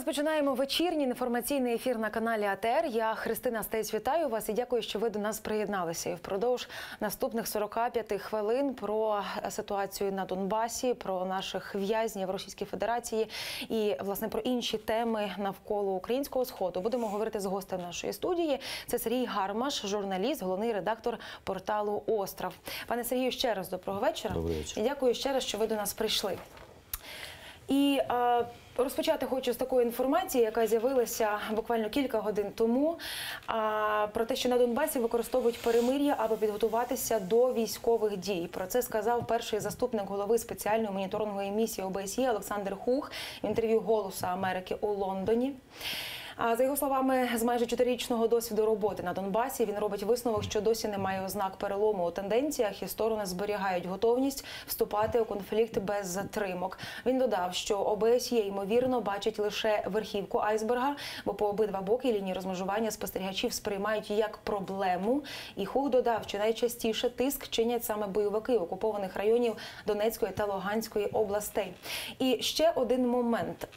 Розпочинаємо вечірній інформаційний ефір на каналі АТР. Я Христина Стець, вітаю вас і дякую, що ви до нас приєдналися. І впродовж наступних 45 хвилин про ситуацію на Донбасі, про наших в'язнів в Російській Федерації і, власне, про інші теми навколо Українського Сходу. Будемо говорити з гостем нашої студії. Це Сергій Гармаш, журналіст, головний редактор порталу «Остров». Пане Сергію, ще раз доброго вечора. Добрий вечір. І дякую ще раз, що ви до нас прийшли. І розпочати хочу з такої інформації, яка з'явилася буквально кілька годин тому, про те, що на Донбасі використовують перемир'я, аби підготуватися до військових дій. Про це сказав перший заступник голови спеціальної моніторингової місії ОБСЄ Олександр Хух в інтерв'ю «Голосу Америки» у Лондоні. За його словами, з майже 4-річного досвіду роботи на Донбасі він робить висновок, що досі немає ознак перелому у тенденціях і сторони зберігають готовність вступати у конфлікт без затримок. Він додав, що ОБСЄ, ймовірно, бачить лише верхівку айсберга, бо по обидва боки лінії розмежування спостерігачів сприймають як проблему. І Хух додав, що найчастіше тиск чинять саме бойовики окупованих районів Донецької та Луганської областей. І ще один момент,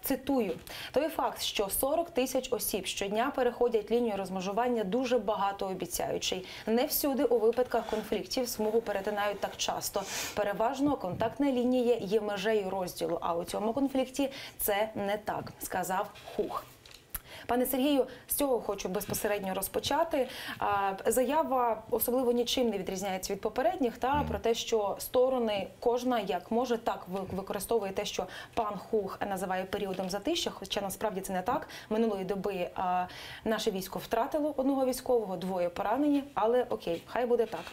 цитую, той факт, що 40 тисяч осіб щодня переходять лінію розмежування, дуже багатообіцяючий. Не всюди у випадках конфліктів смугу перетинають так часто. Переважно контактна лінія є межею розділу, а у цьому конфлікті це не так, сказав Хух. Пане Сергію, з цього хочу безпосередньо розпочати. Заява особливо нічим не відрізняється від попередніх, про те, що сторони, кожна як може, так використовує те, що пан Хух називає періодом затища, хоча насправді це не так. Минулої доби наше військо втратило одного військового, 2 поранені, але окей, хай буде так.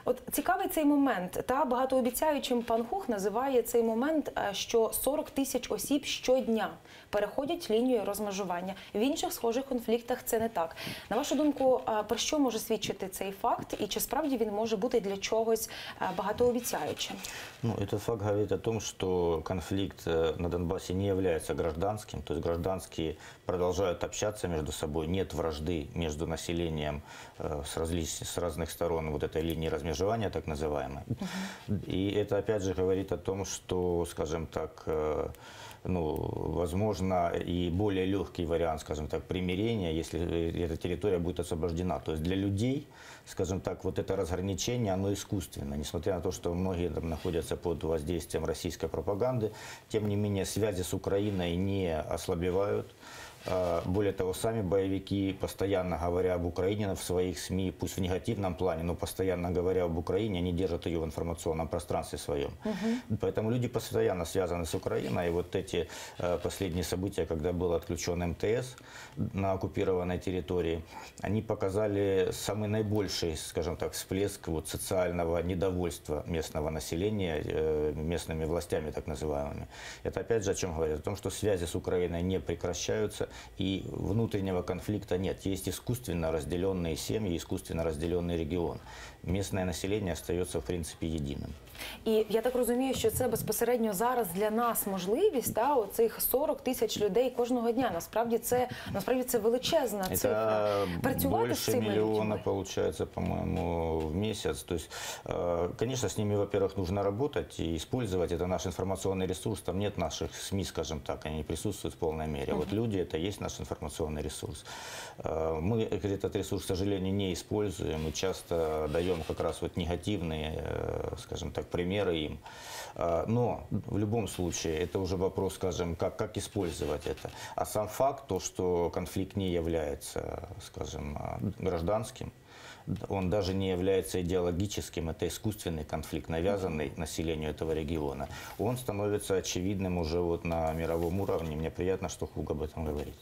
От цікавий цей момент, багатообіцяючим пан Хух називає цей момент, що 40 тисяч осіб щодня переходять лінію розмежування. В інших схожих конфліктах це не так. На вашу думку, про що може свідчити цей факт і чи справді він може бути для чогось багатообіцяючим? Этот факт говорит о том, что конфликт на Донбассе не является гражданским, то есть гражданские продолжают общаться между собой, нет вражды между населением с разных сторон вот этой линии размежевания, так называемой. И это опять же говорит о том, что, скажем так, возможно, и более легкий вариант, скажем так, примирения, если эта территория будет освобождена. То есть для людей, скажем так, вот это разграничение, оно искусственно. Несмотря на то, что многие там находятся под воздействием российской пропаганды, тем не менее связи с Украиной не ослабевают. Более того, сами боевики, постоянно говоря об Украине в своих СМИ, пусть в негативном плане, но постоянно говоря об Украине, они держат ее в информационном пространстве своем. Поэтому люди постоянно связаны с Украиной. И вот эти последние события, когда был отключен МТС на оккупированной территории, они показали самый наибольший, скажем так, всплеск социального недовольства местного населения, местными властями так называемыми. Это опять же о чем говорит? О том, что связи с Украиной не прекращаются, и внутреннего конфликта нет. Есть искусственно разделенные семьи, искусственно разделенный регион. Местное население остается, в принципе, единым. І я так розумію, що це безпосередньо зараз для нас можливість, оцих 40 тисяч людей кожного дня. Насправді це величезна цифра. Працювати з цими людьми? Больше миллиона, получается, по-моему, в месяц. То есть, конечно, с ними, во-первых, нужно работать и использовать. Это наш информационный ресурс. Там нет наших СМИ, скажем так, они присутствуют в полной мере. Вот люди – это есть наш информационный ресурс. Мы этот ресурс, к сожалению, не используем и часто даем как раз негативные, скажем так, примеры им. Но в любом случае это уже вопрос, скажем, как использовать это. А сам факт, то, что конфликт не является, скажем, гражданским, он даже не является идеологическим, это искусственный конфликт, навязанный населению этого региона. Он становится очевидным уже на мировом уровне. Мне приятно, что Хук об этом говорит.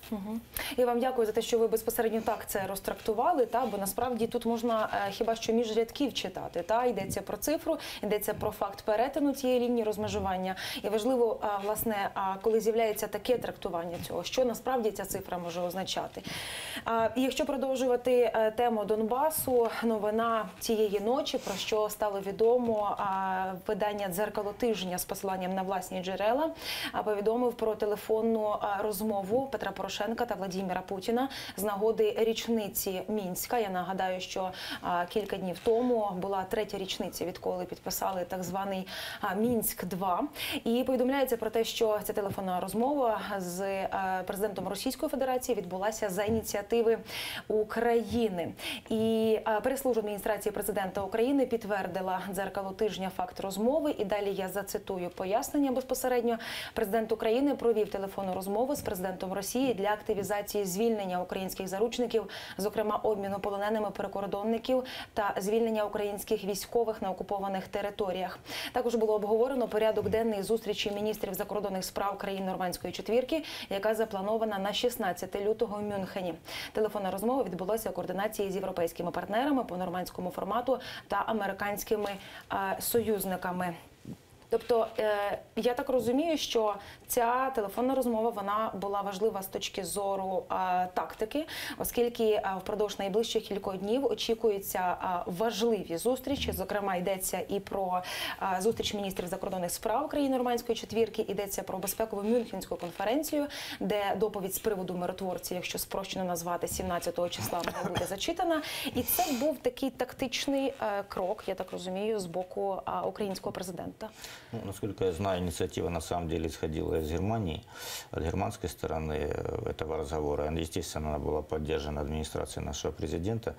Я вам дякую за те, що ви безпосередньо так це розтрактували, бо насправді тут можна хіба що між рядків читати. Йдеться про цифру, йдеться про факт перетину цієї лінії розмежування. І важливо, власне, коли з'являється таке трактування цього, що насправді ця цифра може означати. І якщо продовжувати тему Донбасу, часу новина цієї ночі, про що стало відомо, видання «Дзеркало тижня» з посиланням на власні джерела повідомив про телефонну розмову Петра Порошенка та Владимира Путіна з нагоди річниці Мінська. Я нагадаю, що кілька днів тому була третя річниця, відколи підписали так званий Мінськ-2. І повідомляється про те, що ця телефонна розмова з президентом Російської Федерації відбулася за ініціативи України. І прес-служба адміністрації президента України підтвердила «Дзеркало тижня» факт розмови. І далі я зацитую пояснення безпосередньо. Президент України провів телефонну розмову з президентом Росії для активізації звільнення українських заручників, зокрема обміну полоненими прикордонників та звільнення українських військових на окупованих територіях. Також було обговорено порядок денний зустрічі міністрів закордонних справ країн Нормандської четвірки, яка запланована на 16 лютого в Мюнхені. Телефонна розмова відбулася у координації з європейськими партнерами по нормандському формату та американськими союзниками. Тобто, я так розумію, що ця телефонна розмова, вона була важлива з точки зору тактики, оскільки впродовж найближчих кількох днів очікуються важливі зустрічі. Зокрема, йдеться і про зустріч міністрів закордонних справ країн Нормандської четвірки, йдеться про безпекову Мюнхенську конференцію, де доповідь з приводу миротворців, якщо спрощено назвати, 17 числа вона буде зачитана. І це був такий тактичний крок, я так розумію, з боку українського президента. Ну, насколько я знаю, инициатива на самом деле исходила из Германии, от германской стороны этого разговора. Естественно, она была поддержана администрацией нашего президента.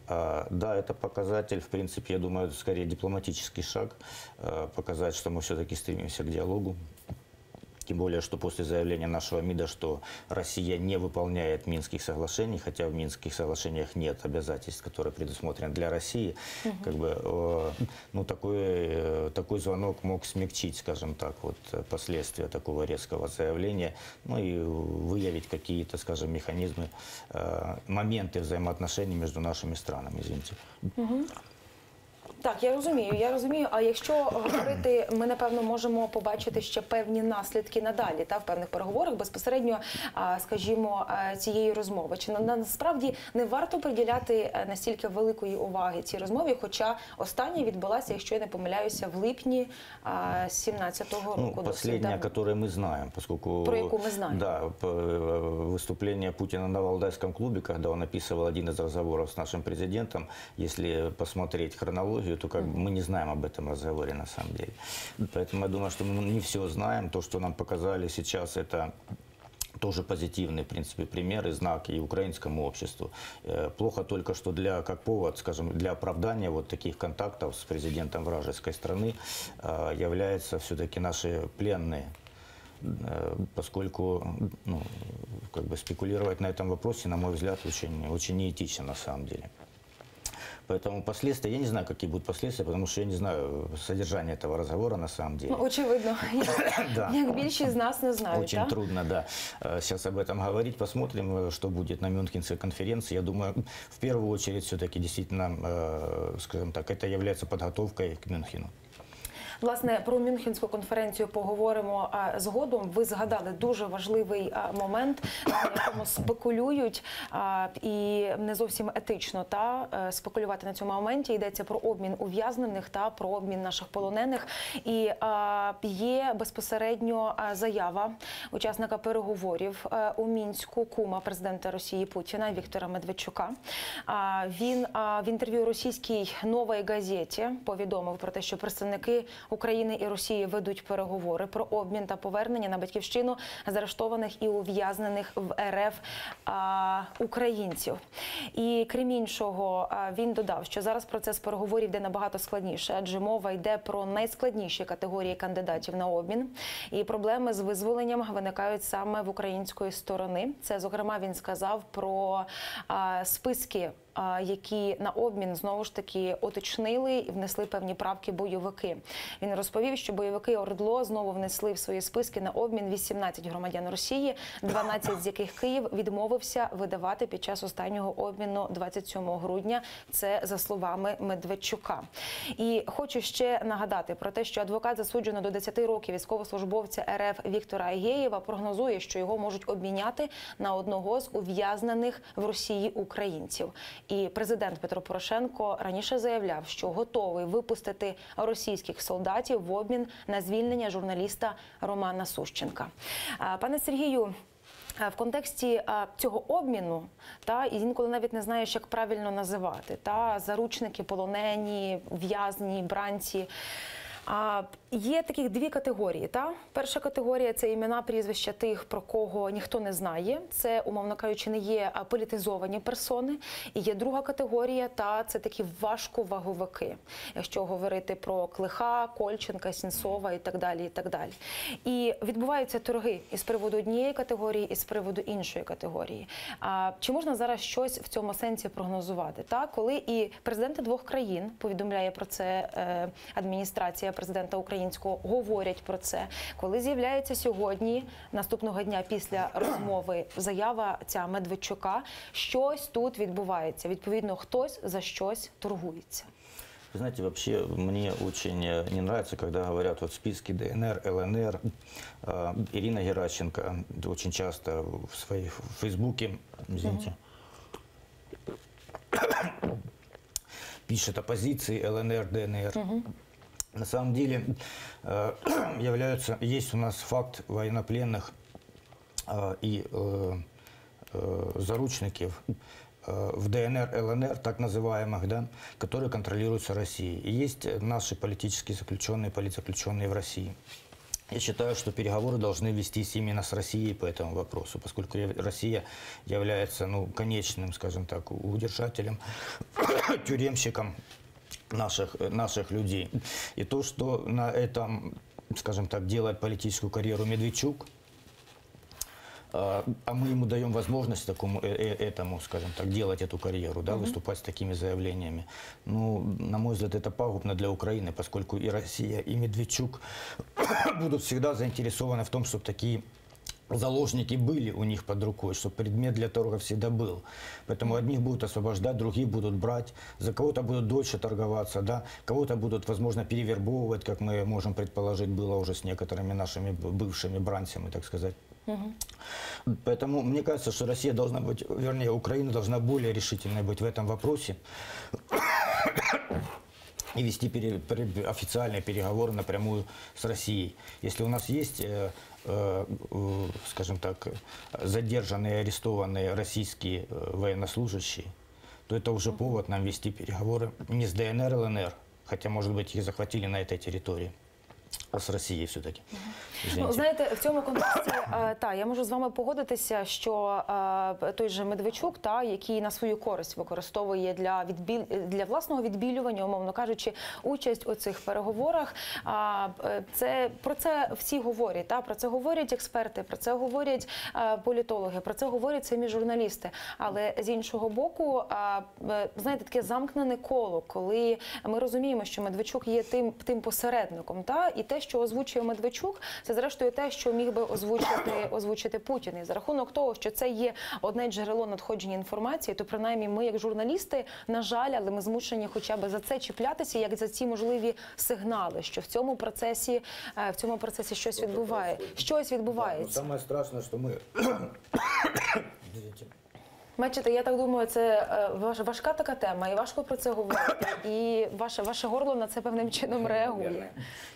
Да, это показатель, в принципе, я думаю, скорее дипломатический шаг, показать, что мы все-таки стремимся к диалогу. Тем более, что после заявления нашего МИДа, что Россия не выполняет Минских соглашений, хотя в Минских соглашениях нет обязательств, которые предусмотрены для России, как бы, ну, такой звонок мог смягчить, скажем так, вот, последствия такого резкого заявления, ну и выявить какие-то, скажем, механизмы, моменты взаимоотношений между нашими странами, извините. Так, я розумію. А якщо говорити, ми, напевно, можемо побачити ще певні наслідки надалі, в певних переговорах безпосередньо, скажімо, цієї розмови. Чи насправді не варто приділяти настільки великої уваги цій розмові, хоча остання відбулася, якщо я не помиляюся, в липні 17-го року. Ну, последняя, которую мы знаем, поскольку... Про яку ми знаємо. Да, выступление Путина на Валдайском клубе, когда он описывал один из разговоров с нашим президентом, если посмотреть хронологию, то как бы мы не знаем об этом разговоре на самом деле. Поэтому я думаю, что мы не все знаем. То, что нам показали сейчас, это тоже позитивный, в принципе, пример и знак и украинскому обществу. Плохо только, что как повод, скажем, для оправдания вот таких контактов с президентом вражеской страны являются все-таки наши пленные. Поскольку, ну, как бы спекулировать на этом вопросе, на мой взгляд, очень неэтично на самом деле. Поэтому последствия, я не знаю, какие будут последствия, потому что я не знаю содержание этого разговора на самом деле. Ну, очевидно, як більшість з нас не знають. Очень трудно, да, сейчас об этом говорить. Посмотрим, что будет на Мюнхенской конференции. Я думаю, в первую очередь, все-таки действительно, скажем так, это является подготовкой к Мюнхену. Власне, про Мюнхенську конференцію поговоримо згодом. Ви згадали дуже важливий момент, на якому спекулюють, і не зовсім етично спекулювати на цьому моменті. Йдеться про обмін ув'язнених та про обмін наших полонених. І є безпосередньо заява учасника переговорів у Мінську, кума президента Росії Путіна Віктора Медведчука. Він в інтерв'ю російській «Новій газеті» повідомив про те, що представники України і Росії ведуть переговори про обмін та повернення на батьківщину заарештованих і ув'язнених в РФ українців. І крім іншого, він додав, що зараз процес переговорів йде набагато складніше, адже мова йде про найскладніші категорії кандидатів на обмін. І проблеми з визволенням виникають саме в української сторони. Це, зокрема, він сказав про списки, які на обмін, знову ж таки, уточнили і внесли певні правки бойовики. Він розповів, що бойовики ОРДЛО знову внесли в свої списки на обмін 18 громадян Росії, 12 з яких Київ відмовився видавати під час останнього обміну 27 грудня. Це за словами Медведчука. І хочу ще нагадати про те, що адвокат засудженого до 10 років військовослужбовця РФ Віктора Агєєва прогнозує, що його можуть обміняти на одного з ув'язнених в Росії українців. І президент Петро Порошенко раніше заявляв, що готовий випустити російських солдатів в обмін на звільнення журналіста Романа Сущенка. Пане Сергію, в контексті цього обміну, і інколи навіть не знаєш, як правильно називати, заручники, полонені, в'язні, бранці. Є таких дві категорії. Перша категорія – це імена, прізвища тих, про кого ніхто не знає. Це, умовно кажучи, не є політизовані персони. І є друга категорія, це такі важковаговики, якщо говорити про Клиха, Кольченка, Сенцова і так далі, і так далі. І відбуваються торги із приводу однієї категорії, і з приводу іншої категорії. Чи можна зараз щось в цьому сенсі прогнозувати? Коли і президенти двох країн, повідомляє про це адміністрація президента українського, говорять про це. Коли з'являється сьогодні, наступного дня після розмови, заява ця Медведчука, щось тут відбувається. Відповідно, хтось за щось торгується. Вы знаете, вообще мне очень не нравится, когда говорят вот списки ДНР, ЛНР. Ирина Геращенко очень часто в своей Фейсбуке, извините, пишет о позиции ЛНР, ДНР. На самом деле есть у нас факт военнопленных и заручников в ДНР, ЛНР, так называемых, которые контролируются Россией. И есть наши политические заключенные, политзаключенные в России. Я считаю, что переговоры должны вестись именно с Россией по этому вопросу, поскольку Россия является, конечным, скажем так, удержателем, тюремщиком наших людей. И то, что на этом, скажем так, делает политическую карьеру Медведчук, а мы ему даем возможность этому, скажем так, делать эту карьеру, выступать с такими заявлениями. На мой взгляд, это пагубно для Украины, поскольку и Россия, и Медведчук будут всегда заинтересованы в том, чтобы такие заложники были у них под рукой, чтобы предмет для торга всегда был. Поэтому одних будут освобождать, других будут брать, за кого-то будут дольше торговаться, кого-то будут, возможно, перевербовывать, как мы можем предположить, было уже с некоторыми нашими бывшими бранцами, так сказать. Поэтому мне кажется, что Россия должна быть, вернее, Украина должна более решительной быть в этом вопросе и вести официальные переговоры напрямую с Россией. Если у нас есть, скажем так, задержанные, арестованные российские военнослужащие, то это уже повод нам вести переговоры не с ДНР, ЛНР, хотя, может быть, их захватили на этой территории, а з Росії все-таки. Знаєте, в цьому контексті, я можу з вами погодитися, що той же Медведчук, який на свою користь використовує для власного відбілювання, умовно кажучи, участь у цих переговорах, про це всі говорять, про це говорять експерти, про це говорять політологи, про це говорять самі журналісти. Але з іншого боку, знаєте, таке замкнене коло, коли ми розуміємо, що Медведчук є тим посередником, і те, що озвучує Медведчук, це зрештою те, що міг би озвучити Путін. І за рахунок того, що це є одне джерело надходження інформації, то принаймні ми, як журналісти, на жаль, але ми змушені хоча б за це чіплятися, як за ці можливі сигнали, що в цьому процесі щось відбувається. Саме страшне, що ми... Бачите, я так думаю, це важка така тема, і важко про це говорити, і ваше горло на це певним чином реагує.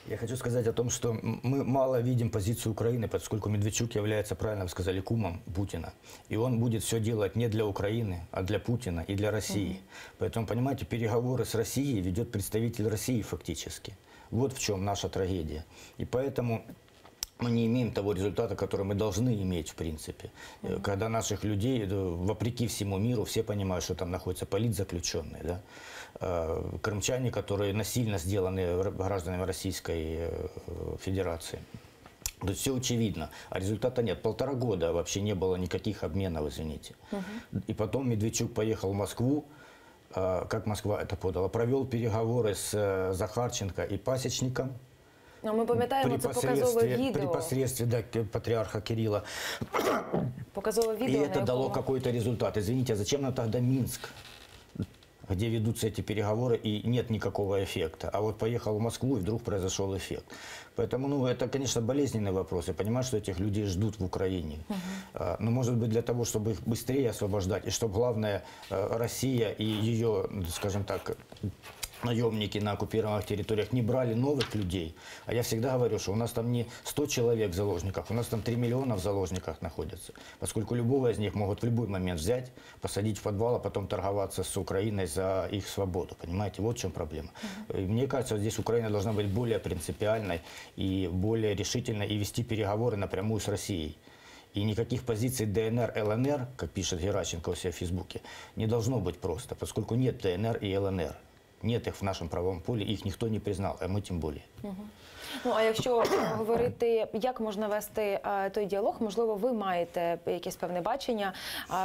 Я хочу сказать о том, что мы мало видим позицию Украины, поскольку Медведчук является, правильно вы сказали, кумом Путина. И он будет все делать не для Украины, а для Путина и для России. Поэтому, понимаете, переговоры с Россией ведет представитель России фактически. Вот в чем наша трагедия. И поэтому... мы не имеем того результата, который мы должны иметь, в принципе. Когда наших людей, вопреки всему миру, все понимают, что там находятся политзаключенные, крымчане, которые насильно сделаны гражданами Российской Федерации. То есть все очевидно, а результата нет. 1,5 года вообще не было никаких обменов, извините. И потом Медведчук поехал в Москву, как Москва это подала, провел переговоры с Захарченко и Пасечником. Ми пам'ятаємо, це показове відео. При посредстве патриарха Кирилла. Показове відео, и это дало какой-то результат. Извините, а зачем нам тогда Минск? где ведутся эти переговоры и нет никакого эффекта. А вот поехал в Москву и вдруг произошел эффект. Поэтому, ну, это, конечно, болезненный вопрос. Я понимаю, что этих людей ждут в Украине. Но, может быть, для того, чтобы их быстрее освобождать, и чтобы, главное, Россия и ее, скажем так, наемники на оккупированных территориях не брали новых людей. А я всегда говорю, что у нас там не 100 человек в заложниках, у нас там 3 миллиона в заложниках находятся. Поскольку любого из них могут в любой момент взять, посадить в подвал, а потом торговаться с Украиной за их свободу. Понимаете, вот в чем проблема. И мне кажется, здесь Украина должна быть более принципиальной и более решительной и вести переговоры напрямую с Россией. И никаких позиций ДНР, ЛНР, как пишет Геращенко у себя в Фейсбуке, не должно быть просто, поскольку нет ДНР и ЛНР. Нет их в нашому правовому полі, їх ніхто не признав, а ми тим більше. Ну, а якщо говорити, як можна вести той діалог, можливо, ви маєте якесь певне бачення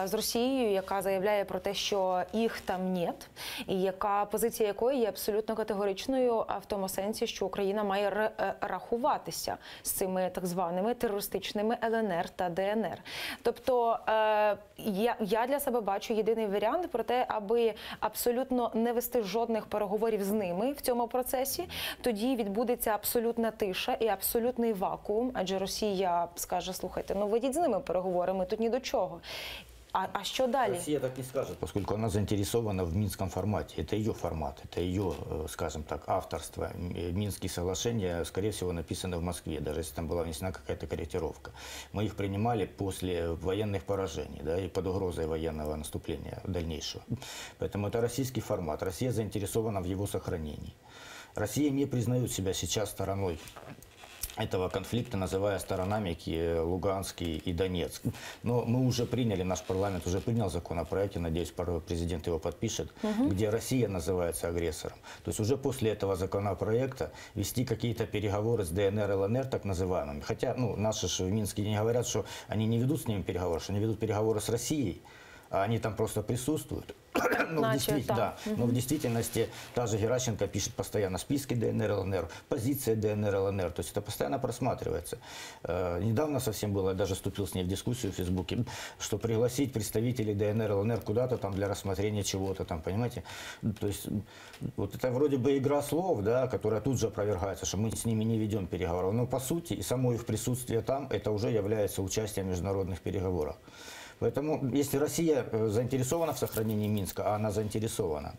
з Росією, яка заявляє про те, що їх там нет, і яка позиція якої є абсолютно категоричною, в тому сенсі, що Україна має рахуватися з цими так званими терористичними ЛНР та ДНР. Тобто я для себе бачу єдиний варіант про те, аби абсолютно не вести жодних переговорів з ними в цьому процесі, тоді відбудеться абсолютна тиша і абсолютний вакуум, адже Росія скаже, слухайте, ну ведіть з ними переговори, ми тут ні до чого. А что далее? Россия так не скажет, поскольку она заинтересована в Минском формате. Это ее формат, это ее, скажем так, авторство. Минские соглашения, скорее всего, написаны в Москве, даже если там была внесена какая-то корректировка. Мы их принимали после военных поражений, да, и под угрозой военного наступления дальнейшего. Поэтому это российский формат. Россия заинтересована в его сохранении. Россия не признает себя сейчас стороной этого конфликта, называя сторонами Луганск и Донецк. Но мы уже приняли, наш парламент уже принял законопроект, я надеюсь, президент его подпишет, где Россия называется агрессором. То есть уже после этого законопроекта вести какие-то переговоры с ДНР, ЛНР, так называемыми. Хотя, ну, наши же в Минске не говорят, что они не ведут с ними переговоры, что они ведут переговоры с Россией, а они там просто присутствуют. Но в действительности та же Геращенко пишет постоянно списки ДНР, ЛНР, позиции ДНР, ЛНР. То есть это постоянно просматривается. Недавно совсем было, я даже вступил с ней в дискуссию в Фейсбуке, что пригласить представителей ДНР, ЛНР куда-то там для рассмотрения чего-то там, понимаете? То есть вот это вроде бы игра слов, да, которая тут же опровергается, что мы с ними не ведем переговоров. Но по сути и само их присутствие там, это уже является участием в международных переговорах. Поэтому, если Россия заинтересована в сохранении Минска, а она заинтересована,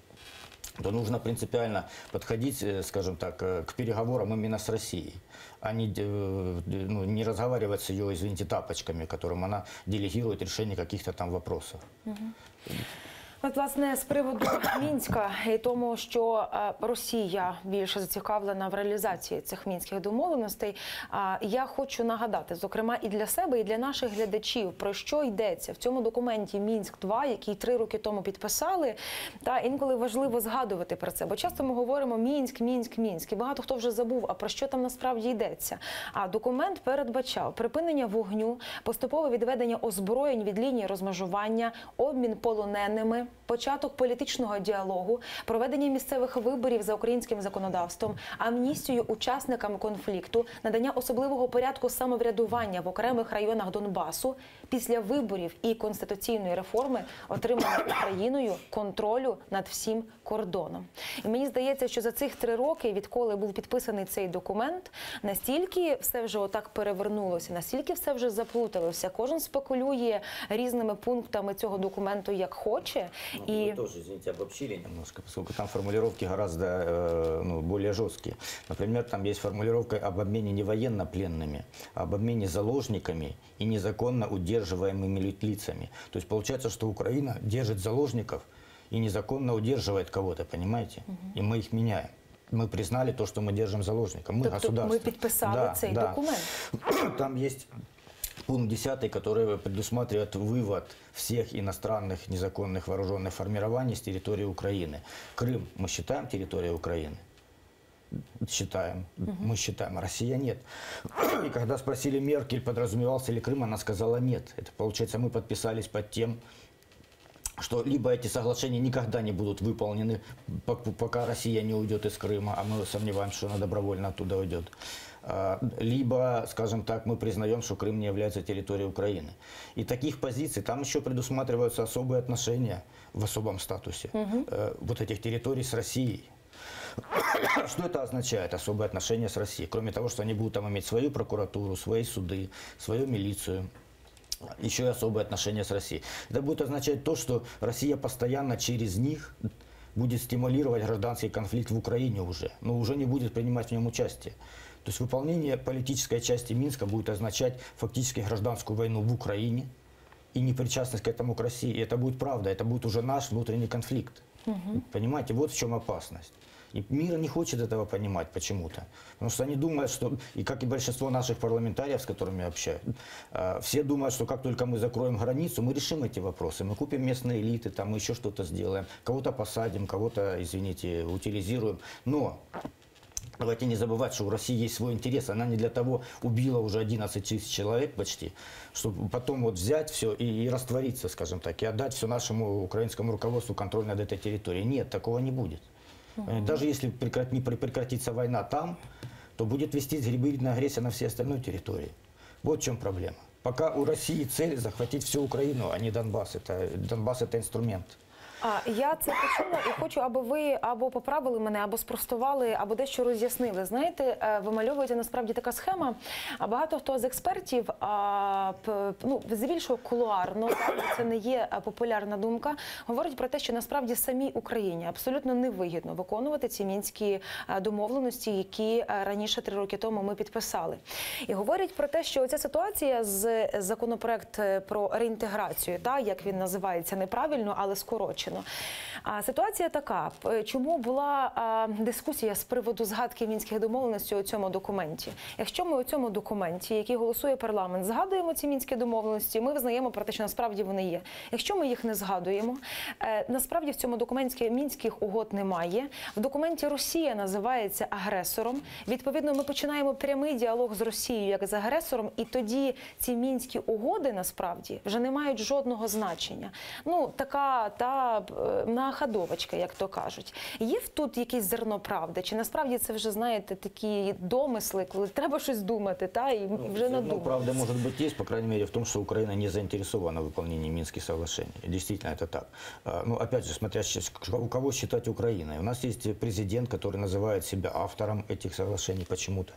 то нужно принципиально подходить, скажем так, к переговорам именно с Россией, а не разговаривать с ее, извините, тапочками, которым она делегирует решение каких-то там вопросов. От, власне, з приводу Мінська і тому, що Росія більше зацікавлена в реалізації цих мінських домовленостей, я хочу нагадати, зокрема, і для себе, і для наших глядачів, про що йдеться в цьому документі Мінськ-2, який 3 роки тому підписали. Та інколи важливо згадувати про це, бо часто ми говоримо Мінськ, Мінськ, Мінськ, і багато хто вже забув, а про що там насправді йдеться. А документ передбачав припинення вогню, поступове відведення озброєнь від лінії розмежування, обмін полоненими, початок політичного діалогу, проведення місцевих виборів за українським законодавством, амністію учасникам конфлікту, надання особливого порядку самоврядування в окремих районах Донбасу, після виборів і конституційної реформи отримання Україною контролю над всім кордоном. І мені здається, що за цих 3 роки, відколи був підписаний цей документ, настільки все вже отак перевернулося, настільки все вже заплуталося, кожен спекулює різними пунктами цього документу, як хоче. И... Вы тоже, извините, обобщили немножко, поскольку там формулировки гораздо более жесткие. Например, там есть формулировка об обмене не военнопленными, а об обмене заложниками и незаконно удерживаемыми лицами. То есть получается, что Украина держит заложников и незаконно удерживает кого-то, понимаете? И мы их меняем. Мы признали то, что мы держим заложников. Мы государство. Мы подписали цей документ. Там есть пункт 10, который предусматривает вывод всех иностранных незаконных вооруженных формирований с территории Украины. Крым мы считаем территорией Украины? Считаем. Мы считаем, а Россия нет. И когда спросили Меркель, подразумевался ли Крым, она сказала нет. Это получается, мы подписались под тем, что либо эти соглашения никогда не будут выполнены, пока Россия не уйдет из Крыма, а мы сомневаемся, что она добровольно оттуда уйдет. либо, скажем так, мы признаем, что Крым не является территорией Украины. И таких позиций, там еще предусматриваются особые отношения в особом статусе вот этих территорий с Россией. Что это означает, особые отношения с Россией? Кроме того, что они будут там иметь свою прокуратуру, свои суды, свою милицию, еще и особые отношения с Россией. Это будет означать то, что Россия постоянно через них будет стимулировать гражданский конфликт в Украине уже, но уже не будет принимать в нем участие. То есть выполнение политической части Минска будет означать фактически гражданскую войну в Украине и непричастность к этому к России. И это будет правда, это будет уже наш внутренний конфликт. Понимаете, вот в чем опасность. И мир не хочет этого понимать почему-то. Потому что они думают, что, и как и большинство наших парламентариев, с которыми я общаюсь, все думают, что как только мы закроем границу, мы решим эти вопросы. Мы купим местные элиты, там мы еще что-то сделаем, кого-то посадим, кого-то, извините, утилизируем. Но давайте не забывать, что у России есть свой интерес. Она не для того убила уже 11 тысяч человек почти, чтобы потом вот взять все и раствориться, скажем так, и отдать все нашему украинскому руководству контроль над этой территорией. Нет, такого не будет. Даже если не прекратится война там, то будет вестись гибридная агрессия на всей остальной территории. Вот в чем проблема. Пока у России цель захватить всю Украину, а не Донбасс. Донбасс – это инструмент. Я це почула і хочу, аби ви або поправили мене, або спростували, або дещо роз'яснили. Знаєте, вимальовується насправді така схема. А багато хто з експертів, здебільшого кулуарно, це не є популярна думка, говорить про те, що насправді самій Україні абсолютно невигідно виконувати ці мінські домовленості, які раніше 3 роки тому ми підписали. І говорять про те, що ця ситуація з законопроект про реінтеграцію, як він називається неправильно, але скорочено. Ситуація така, чому була дискусія з приводу згадки мінських домовленостей у цьому документі? Якщо ми у цьому документі, який голосує парламент, згадуємо ці мінські домовленості, ми визнаємо про те, що насправді вони є. Якщо ми їх не згадуємо, насправді в цьому документі мінських угод немає. В документі Росія називається агресором. Відповідно, ми починаємо прямий діалог з Росією як з агресором, і тоді ці мінські угоди насправді вже не мають жодного значення. Така находовочка, як то кажуть. Є тут якесь зерно правди? Чи насправді це вже, знаєте, такі домисли, коли треба щось думати, і вже надумати? Правда, может быть, есть, по крайней мере, в том, что Украина не заинтересована в выполнении Минских соглашений. Действительно, это так. Опять же, смотря у кого считать Украиной. У нас есть президент, который называет себя автором этих соглашений почему-то,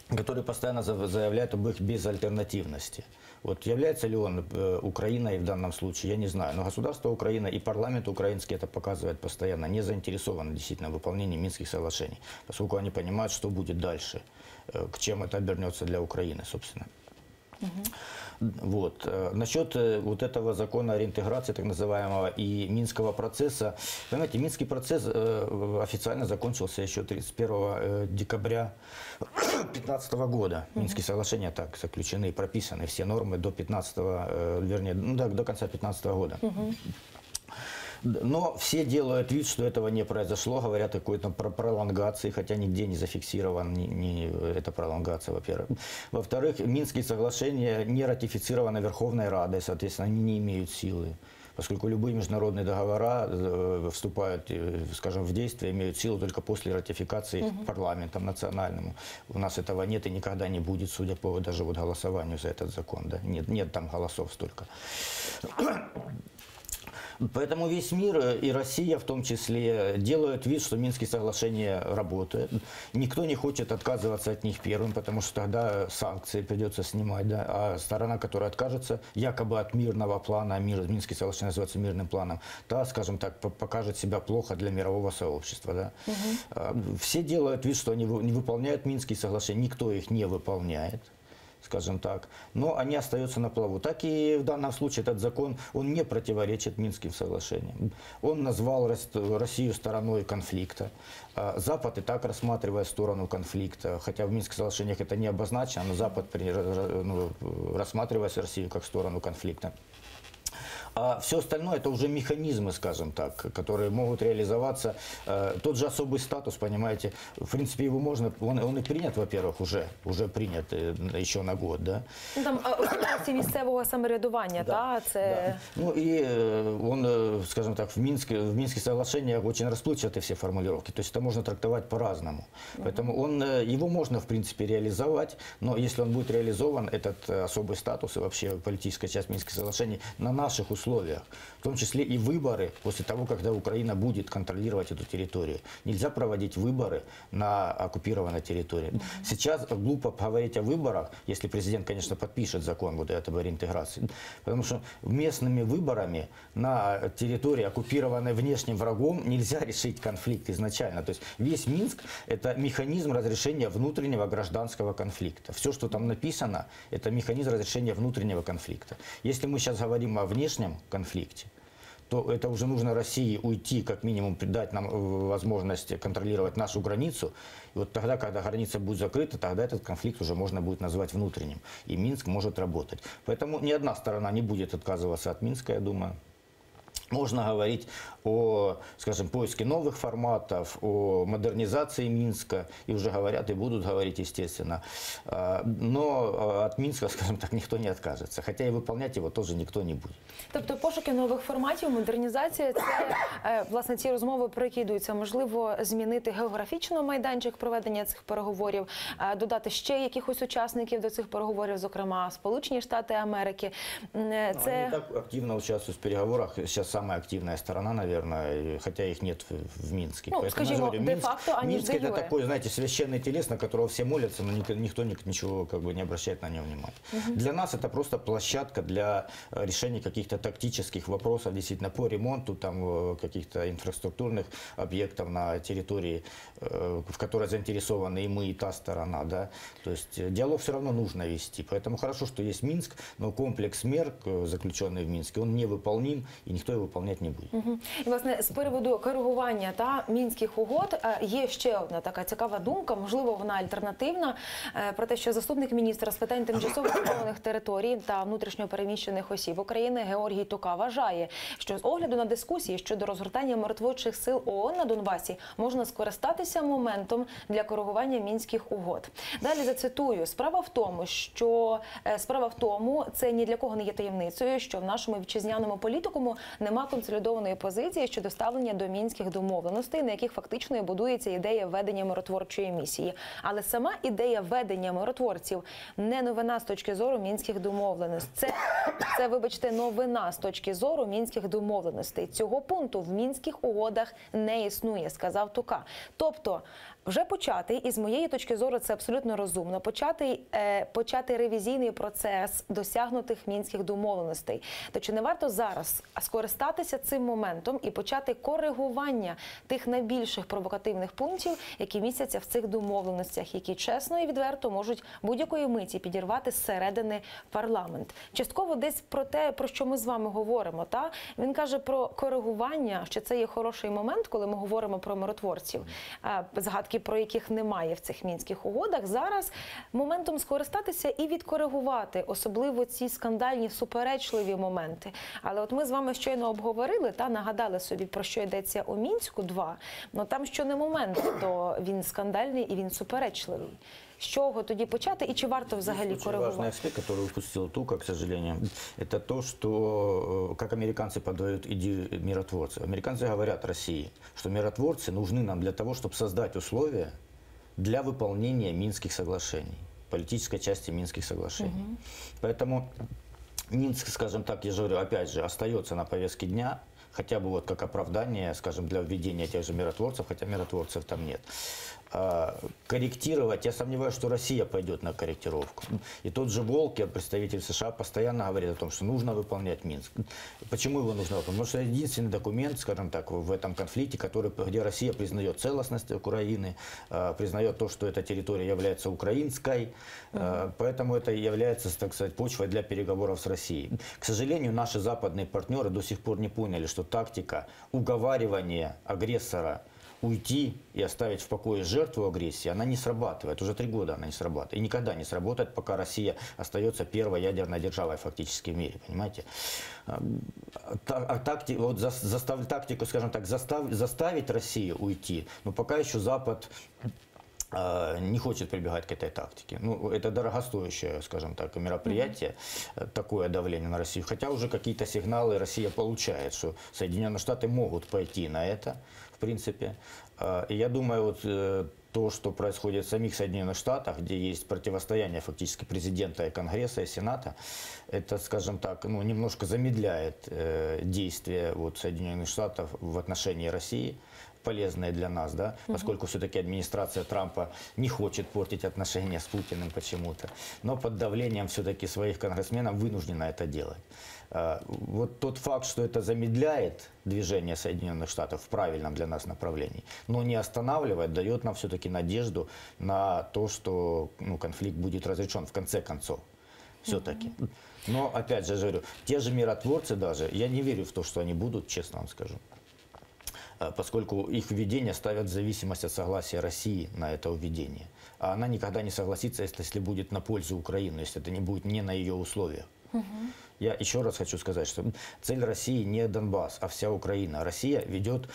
который постоянно заявляет об их безальтернативности. Вот является ли он Украиной в данном случае, я не знаю. Но государство Украина и парламент украинский это показывает постоянно, не заинтересованы действительно в выполнении Минских соглашений, поскольку они понимают, что будет дальше, к чем это обернется для Украины, собственно. Вот. Насчет вот этого закона о реинтеграции, так называемого, и Минского процесса. Понимаете, Минский процесс официально закончился еще 31 декабря 2015 года. Минские соглашения так заключены и прописаны, все нормы до 15, вернее, до конца 2015 года. Но все делают вид, что этого не произошло, говорят о какой-то пролонгации, хотя нигде не зафиксирована эта пролонгация, во-первых. Во-вторых, Минские соглашения не ратифицированы Верховной Радой, соответственно, они не имеют силы. Поскольку любые международные договора вступают, скажем, в действие, имеют силу только после ратификации парламентом национальному. У нас этого нет и никогда не будет, судя по даже вот голосованию за этот закон. Да? Нет там голосов столько. Поэтому весь мир, и Россия в том числе, делают вид, что Минские соглашения работают. Никто не хочет отказываться от них первым, потому что тогда санкции придется снимать. Да? А сторона, которая откажется якобы от мирного плана, Минские соглашения называются мирным планом, та, скажем так, покажет себя плохо для мирового сообщества. Да? Все делают вид, что они не выполняют Минские соглашения, никто их не выполняет, скажем так, но они остаются на плаву. Так и в данном случае этот закон, он не противоречит Минским соглашениям. Он назвал Россию стороной конфликта. Запад и так рассматривает сторону конфликта, хотя в Минских соглашениях это не обозначено, но Запад рассматривает Россию как сторону конфликта. А все остальное это уже механизмы, скажем так, которые могут реализоваться. Тот же особый статус, понимаете, в принципе, его можно, он и принят, во-первых, уже принят еще на год, да. Ну, там особливості місцевого самоврядування, та це Ну и он, скажем так, в Минских соглашениях очень расплывчаты все формулировки, то есть это можно трактовать по-разному. Поэтому его можно, в принципе, реализовать, но если он будет реализован, этот особый статус и вообще политическая часть Минских соглашений на наших условиях, в том числе и выборы после того, когда Украина будет контролировать эту территорию. Нельзя проводить выборы на оккупированной территории. Сейчас глупо говорить о выборах, если президент, конечно, подпишет закон вот об реинтеграции, потому что местными выборами на территории, оккупированной внешним врагом, нельзя решить конфликт изначально. То есть весь Минск – это механизм разрешения внутреннего гражданского конфликта. Все, что там написано, это механизм разрешения внутреннего конфликта. Если мы сейчас говорим о внешнем конфликте, то это уже нужно России уйти, как минимум, дать нам возможность контролировать нашу границу. И вот тогда, когда граница будет закрыта, тогда этот конфликт уже можно будет назвать внутренним. И Минск может работать. Поэтому ни одна сторона не будет отказываться от Минска, я думаю. Можно говорить о, скажем, поиске новых форматов, о модернизации Минска, и уже говорят, и будут говорить, естественно. Но от Минска, скажем так, никто не откажется, хотя и выполнять его тоже никто не буде. Тобто пошуки нових форматів, модернізація – це, власне, ці розмови, про які йдуться. Можливо, змінити географічно майданчик проведення цих переговорів, додати ще якихось учасників до цих переговорів, зокрема, Сполучені Штати Америки. Они так активно участвуют в переговорах. Сейчас самая активная сторона, наверное, хотя их нет в Минске. Ну, скажем, де-факто они Минск де это юре. такой, знаете, священный телес, на которого все молятся, но никто ничего как бы не обращает на него внимания. Для нас это просто площадка для решения каких-то тактических вопросов, действительно, по ремонту там каких-то инфраструктурных объектов на территории, в которой заинтересованы и мы, и та сторона, да. То есть диалог все равно нужно вести. Поэтому хорошо, что есть Минск, но комплекс мер, заключенный в Минске, он невыполним, и никто его выполнять не буде. І, власне, з приводу коригування та мінських угод є ще одна така цікава думка, можливо, вона альтернативна, про те, що заступник міністра з питань тимчасово окупованих територій та внутрішньо переміщених осіб України Георгій Тука вважає, що з огляду на дискусії щодо розгортання миротворчих сил ООН на Донбасі можна скористатися моментом для коригування мінських угод. Далі зацитую: справа в тому, це ні для кого не є таємницею, що в нашому вітчизняному політикуму нема консолідованої позиції щодо ставлення до мінських домовленостей, на яких фактично і будується ідея ведення миротворчої місії. Але сама ідея ведення миротворців не новина з точки зору мінських домовленостей. Це, вибачте, новина з точки зору мінських домовленостей. Цього пункту в мінських угодах не існує, сказав Тука. Тобто, вже почати, і з моєї точки зору це абсолютно розумно, почати ревізійний процес досягнутих мінських домовленостей. То чи не варто зараз скористатися цим моментом і почати коригування тих найбільших провокативних пунктів, які містяться в цих домовленостях, які чесно і відверто можуть будь-якої миті підірвати зсередини парламент? Частково десь про те, про що ми з вами говоримо. Та? Він каже про коригування, що це є хороший момент, коли ми говоримо про миротворців, згадки про яких немає в цих мінських угодах. Зараз моментом скористатися і відкоригувати, особливо ці скандальні, суперечливі моменти. Але от ми з вами щойно обговорили та нагадали собі, про що йдеться у Мінську-2. Ну там що не момент, то він скандальний і він суперечливий. З чого тоді почати і чи варто взагалі коригувати? Важный аспект, который упустил Тука, к сожалению, это то, что как американцы подают идею миротворцев. Американцы говорят России, что миротворцы нужны нам для того, чтобы создать условия для выполнения Минских соглашений, политической части Минских соглашений. Поэтому Минск, скажем так, я же говорю, опять же, остается на повестке дня, хотя бы вот как оправдание, скажем, для введения тех же миротворцев, хотя миротворцев там нет. Корректировать, я сомневаюсь, что Россия пойдет на корректировку. И тот же Волкер, представитель США, постоянно говорит о том, что нужно выполнять Минск. Почему его нужно выполнять? Потому что это единственный документ, скажем так, в этом конфликте, где Россия признает целостность Украины, признает то, что эта территория является украинской, поэтому это является, так сказать, почвой для переговоров с Россией. К сожалению, наши западные партнеры до сих пор не поняли, что тактика уговаривания агрессора уйти и оставить в покое жертву агрессии, она не срабатывает. Уже 3 года она не срабатывает. И никогда не сработает, пока Россия остается первой ядерной державой фактически в мире. Понимаете? Тактику, скажем так, заставить Россию уйти, но пока еще Запад не хочет прибегать к этой тактике. Ну, это дорогостоящее, скажем так, мероприятие, такое давление на Россию. Хотя уже какие-то сигналы Россия получает, что Соединенные Штаты могут пойти на это, в принципе. И я думаю, вот то, что происходит в самих Соединенных Штатах, где есть противостояние фактически президента и Конгресса и Сената, это, скажем так, ну, немножко замедляет действия вот Соединенных Штатов в отношении России, полезные для нас, да, поскольку все-таки администрация Трампа не хочет портить отношения с Путиным почему-то, но под давлением все-таки своих конгрессменов вынуждена это делать. Вот тот факт, что это замедляет движение Соединенных Штатов в правильном для нас направлении, но не останавливает, дает нам все-таки надежду на то, что ну, конфликт будет разрешен в конце концов. Все-таки. Но, опять же, говорю, те же миротворцы даже, я не верю в то, что они будут, честно вам скажу. Поскольку их введение ставят в зависимость от согласия России на это введение. А она никогда не согласится, если будет на пользу Украины, если это не будет не на ее условиях. Я еще раз хочу сказать, что цель России не Донбасс, а вся Украина. Россия ведет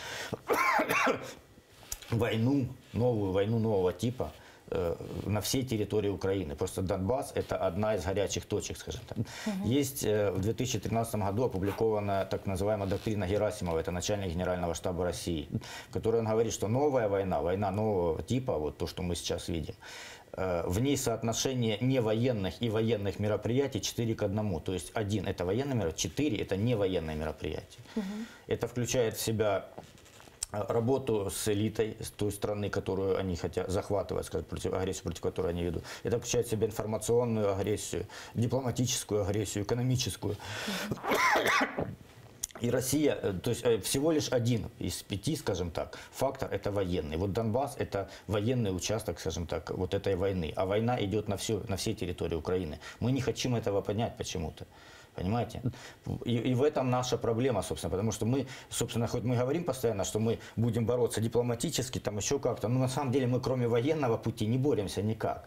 новую войну нового типа на всей территории Украины. Просто Донбасс – это одна из горячих точек, скажем так. Есть в 2013 году опубликована так называемая доктрина Герасимова, это начальник Генерального штаба России, в которой он говорит, что новая война, война нового типа, вот то, что мы сейчас видим, в ней соотношение невоенных и военных мероприятий 4 к 1. То есть 1 – это военное мероприятие, 4 – это не военное мероприятие. Это включает в себя работу с элитой, с той страны, которую они хотят захватывать, скажем, агрессию, против которой они ведут. Это включает в себя информационную агрессию, дипломатическую агрессию, экономическую. И Россия, то есть всего лишь 1 из 5, скажем так, фактор – это военный. Вот Донбасс – это военный участок, скажем так, вот этой войны. А война идет на всей территории Украины. Мы не хотим этого понять почему-то. Понимаете? И в этом наша проблема, собственно, потому что мы, собственно, хоть мы говорим постоянно, что мы будем бороться дипломатически, там еще как-то, но на самом деле мы кроме военного пути не боремся никак.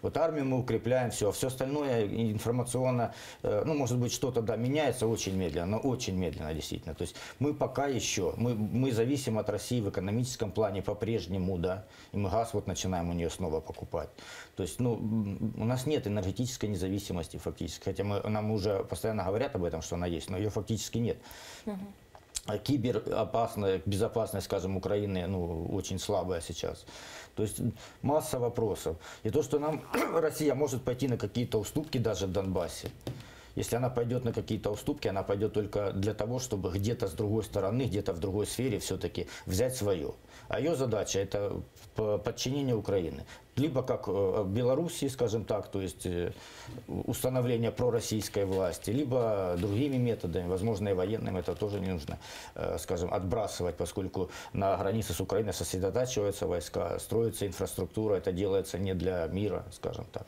Вот армию мы укрепляем, все, а все остальное информационно, ну, может быть, что-то, да, меняется очень медленно, но очень медленно, действительно. То есть мы пока еще, мы зависим от России в экономическом плане по-прежнему, да, и мы газ вот начинаем у нее снова покупать. То есть, ну, у нас нет энергетической независимости фактически, хотя нам уже постоянно говорят об этом, что она есть, но ее фактически нет. Безопасность, скажем, Украины, ну, очень слабая сейчас. То есть масса вопросов. И то, что нам Россия может пойти на какие-то уступки даже в Донбассе, если она пойдет на какие-то уступки, она пойдет только для того, чтобы где-то с другой стороны, где-то в другой сфере все-таки взять свое. А ее задача – это подчинение Украины. Либо как в Белоруссии, скажем так, то есть установление пророссийской власти, либо другими методами, возможно, и военными, это тоже не нужно, скажем, отбрасывать, поскольку на границе с Украиной сосредотачиваются войска, строится инфраструктура, это делается не для мира, скажем так.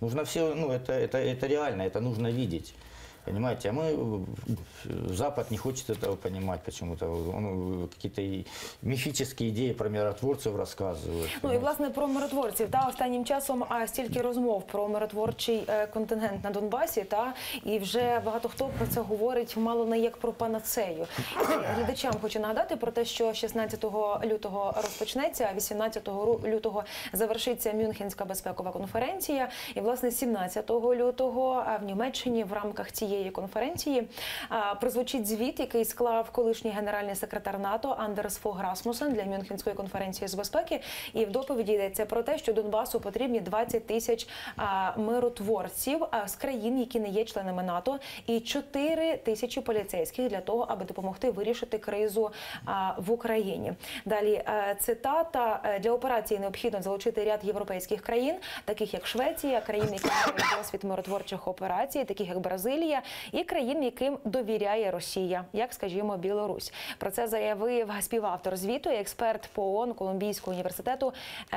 Нужно все, ну, это реально, это нужно видеть. Понимаете, а Запад не хочет этого понимать почему-то. Он какие-то міфічні ідеї про миротворців розказує. Ну і власне про миротворців. Та останнім часом стільки розмов про миротворчий контингент на Донбасі, та і вже багато хто про це говорить мало не як про панацею. Глядачам хочу нагадати про те, що 16 лютого розпочнеться, а 18 лютого завершиться Мюнхенська безпекова конференція. І власне 17 лютого в Німеччині в рамках цієї конференції прозвучить звіт, який склав колишній генеральний секретар НАТО Андерс Фог Расмусен для Мюнхенської конференції з безпеки. І в доповіді йдеться про те, що Донбасу потрібні 20 тисяч миротворців з країн, які не є членами НАТО, і 4 тисячі поліцейських для того, аби допомогти вирішити кризу в Україні. Далі цитата: для операції необхідно залучити ряд європейських країн, таких як Швеція, країни, які мають досвід миротворчих операцій, таких як Бразилія, Росія, і країн, яким довіряє Росія, як, скажімо, Білорусь. Про це заявив співавтор звіту і експерт по ООН Колумбійського університету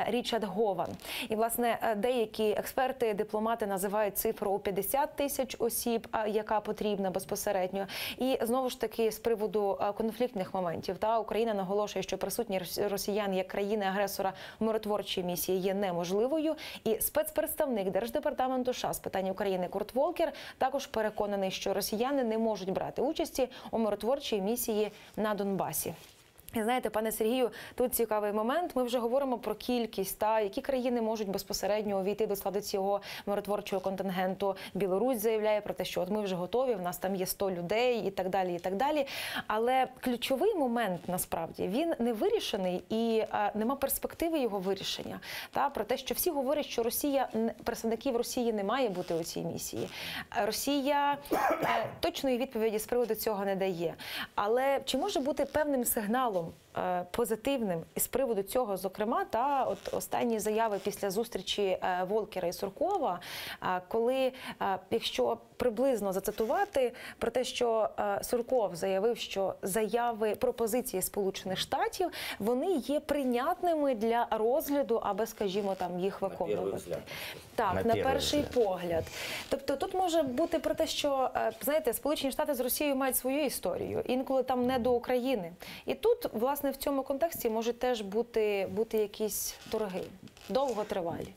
Річард Гован. І, власне, деякі експерти, дипломати називають цифру у 50 тисяч осіб, яка потрібна безпосередньо. І, знову ж таки, з приводу конфліктних моментів, Україна наголошує, що присутність росіян як країни-агресора в миротворчій місії є неможливою. І спецпредставник Держдепартаменту США з питань України Курт Волкер також переконаний, що росіяни не можуть брати участі у миротворчій місії на Донбасі. І знаєте, пане Сергію, тут цікавий момент. Ми вже говоримо про кількість, які країни можуть безпосередньо увійти до складу цього миротворчого контингенту. Білорусь заявляє про те, що от ми вже готові, в нас там є 100 людей і так далі, і так далі. Але ключовий момент, насправді, він не вирішений і нема перспективи його вирішення. Про те, що всі говорять, що представників Росії не має бути у цій місії. Росія точної відповіді з приводу цього не дає. Але чи може бути певним сигналом позитивним із приводу цього, зокрема, от останні заяви після зустрічі Волкера і Суркова, коли, якщо приблизно зацитувати, про те, що Сурков заявив, що заяви, пропозиції Сполучених Штатів, вони є прийнятними для розгляду, аби, скажімо, там їх виконувати. Так, на перший погляд. Тобто тут може бути про те, що, знаєте, Сполучені Штати з Росією мають свою історію, інколи там не до України. І тут, власне, в цьому контексті можуть теж бути якісь торги, довготривалі.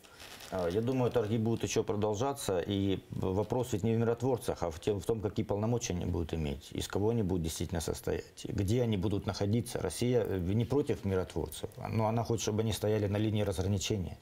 Я думаю, торги будут еще продолжаться, и вопрос ведь не в миротворцах, а в том, какие полномочия они будут иметь, из кого они будут действительно состоять, где они будут находиться. Россия не против миротворцев, но она хочет, чтобы они стояли на линии разграничения.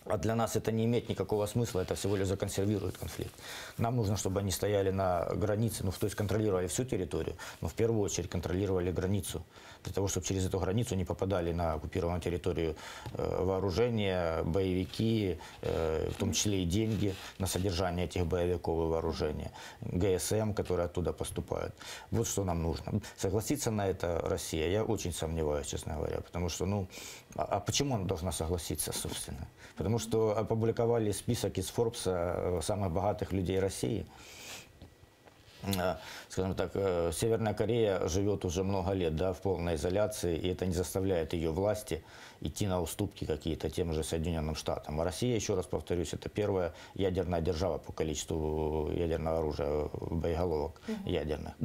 А для нас это не имеет никакого смысла, это всего лишь законсервирует конфликт. Нам нужно, чтобы они стояли на границе, то есть контролировали всю территорию, но в первую очередь контролировали границу, для того, чтобы через эту границу не попадали на оккупированную территорию вооружения, боевики, в том числе и деньги на содержание этих боевиков и вооружения, ГСМ, которые оттуда поступают. Вот что нам нужно. Согласится на это Россия, я очень сомневаюсь, честно говоря, потому что, а почему она должна согласиться, собственно? Потому что опубликовали список из Forbes самых богатых людей России. Скажем так, Северная Корея живет уже много лет, в полной изоляции, и это не заставляет ее власти идти на уступки какие-то тем же Соединенным Штатам. А Россия, еще раз повторюсь, это первая ядерная держава по количеству ядерного оружия, боеголовок ядерных.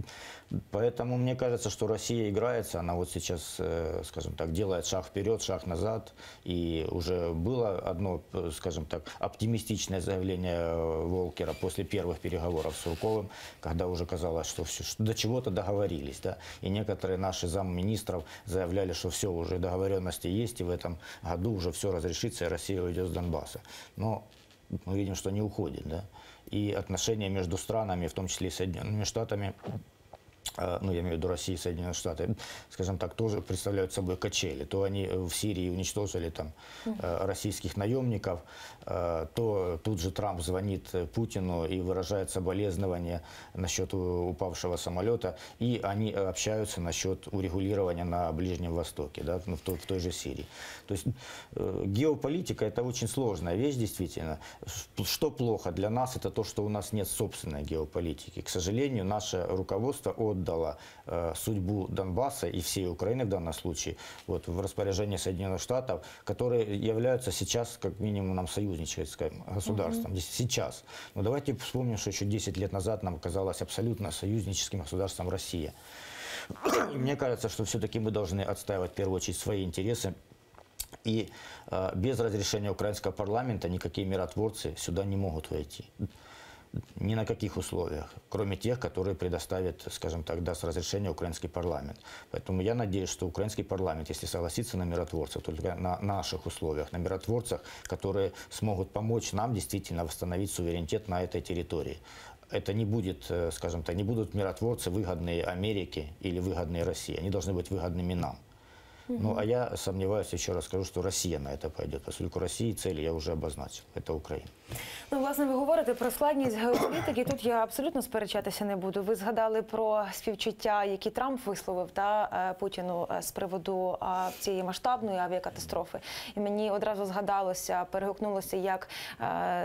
Поэтому мне кажется, что Россия играется, она вот сейчас, скажем так, делает шаг вперед, шаг назад. И уже было одно, скажем так, оптимистичное заявление Волкера после первых переговоров с Сурковым, когда уже казалось, что до чего-то договорились. И некоторые наши замминистров заявляли, что все, уже договоренности есть, и в этом году уже все разрешится, и Россия уйдет с Донбасса. Но мы видим, что не уходит. И отношения между странами, в том числе и Соединенными Штатами, я имею в виду Россию и Соединенные Штаты, скажем так, тоже представляют собой качели. То они в Сирии уничтожили там российских наемников, то тут же Трамп звонит Путину и выражает соболезнования насчет упавшего самолета, и они общаются насчет урегулирования на Ближнем Востоке, в той же Сирии. То есть геополитика – это очень сложная вещь, действительно. Что плохо для нас – это то, что у нас нет собственной геополитики. К сожалению, наше руководство отдало судьбу Донбасса и всей Украины в данном случае в распоряжение Соединенных Штатов, которые являются сейчас как минимум нам союзническим государством. Сейчас. Но давайте вспомним, что еще 10 лет назад нам казалось абсолютно союзническим государством Россия. И мне кажется, что все-таки мы должны отстаивать в первую очередь свои интересы. И без разрешения украинского парламента никакие миротворцы сюда не могут войти. Ни на каких условиях, кроме тех, которые предоставит, скажем так, даст разрешение украинский парламент. Поэтому я надеюсь, что украинский парламент, если согласится на миротворцев, только на наших условиях, на миротворцах, которые смогут помочь нам действительно восстановить суверенитет на этой территории. Это не будет, скажем так, не будут миротворцы выгодные Америке или выгодные России. Они должны быть выгодными нам. А я сомневаюсь, еще раз скажу, что Россия на это пойдет, поскольку России цели я уже обозначил. Это Украина. Ну, власне, ви говорите про складність геополітики. Тут я абсолютно сперечатися не буду. Ви згадали про співчуття, які Трамп висловив Путіну з приводу цієї масштабної авіакатастрофи. І мені одразу згадалося, перегукнулося, як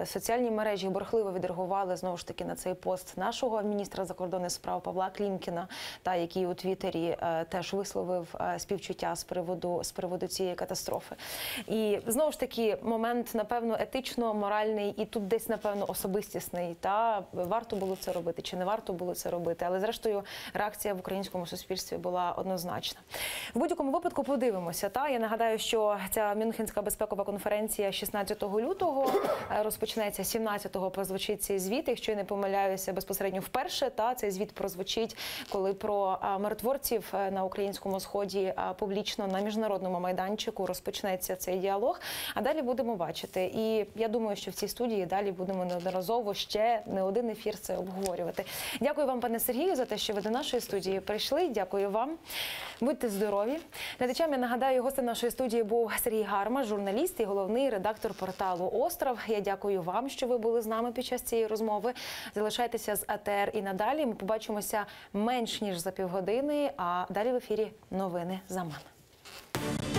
соціальні мережі борхливо відреагували знову ж таки на цей пост нашого міністра закордонних справ Павла Клімкіна, який у Твіттері теж висловив співчуття з приводу цієї катастрофи. І знову ж таки момент, напевно, етично-моральний і тут десь, напевно, особистісний. Варто було це робити чи не варто було це робити. Але, зрештою, реакція в українському суспільстві була однозначна. В будь-якому випадку подивимося. Я нагадаю, що ця Мюнхенська безпекова конференція 16 лютого розпочнеться, 17-го прозвучить цей звіт. Якщо я не помиляюся, безпосередньо вперше цей звіт прозвучить, коли про миротворців на українському сході публічно на міжнародному майданчику розпочнеться цей діалог. А далі будемо бачити. І я думаю, що в цій студії далі будемо неодноразово ще не один ефір це обговорювати. Дякую вам, пане Сергію, за те, що ви до нашої студії прийшли. Дякую вам. Будьте здорові. Глядачам, я нагадаю, гостем нашої студії був Сергій Гармаш, журналіст і головний редактор порталу «Остров». Я дякую вам, що ви були з нами під час цієї розмови. Залишайтеся з АТР і надалі. Ми побачимося менш ніж за півгодини, а далі в ефірі новини за мами.